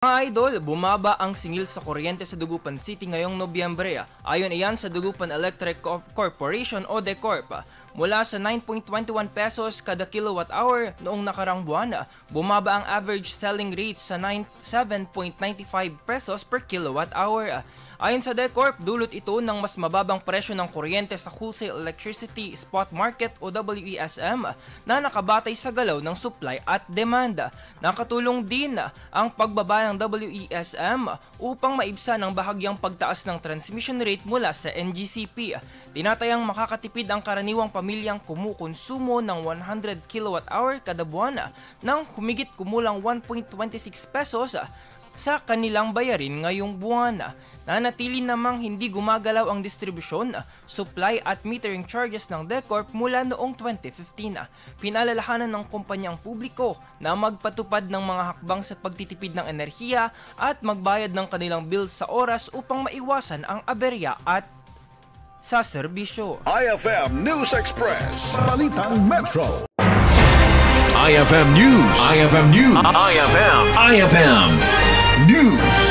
Mga idol, bumaba ang singil sa kuryente sa Dagupan City ngayong Nobyembre. Ayon iyan sa Dagupan Electric Corporation o DECORP. Mula sa 9.21 pesos kada kilowatt hour noong nakarang buwan, bumaba ang average selling rate sa 7.95 pesos per kilowatt hour. Ayon sa DECORP, dulot ito ng mas mababang presyo ng kuryente sa Wholesale Electricity Spot Market o WESM na nakabatay sa galaw ng supply at demand. Nakatulong din ang pagbaba ng WESM upang maibsan ang bahagyang pagtaas ng transmission rate mula sa NGCP. Tinatayang makakatipid ang karaniwang pamilyang kumukonsumo ng 100 kWh kada buwan ng humigit kumulang 1.26 pesos sa kanilang bayarin ngayong buwan. Nanatili namang hindi gumagalaw ang distribusyon, supply at metering charges ng DECORP mula noong 2015. Pinalalahanan ng kumpanyang publiko na magpatupad ng mga hakbang sa pagtitipid ng enerhiya at magbayad ng kanilang bills sa oras upang maiwasan ang aberya at sa serbisyo. IFM News Express, Balitang Metro. IFM News. IFM News. IFM News.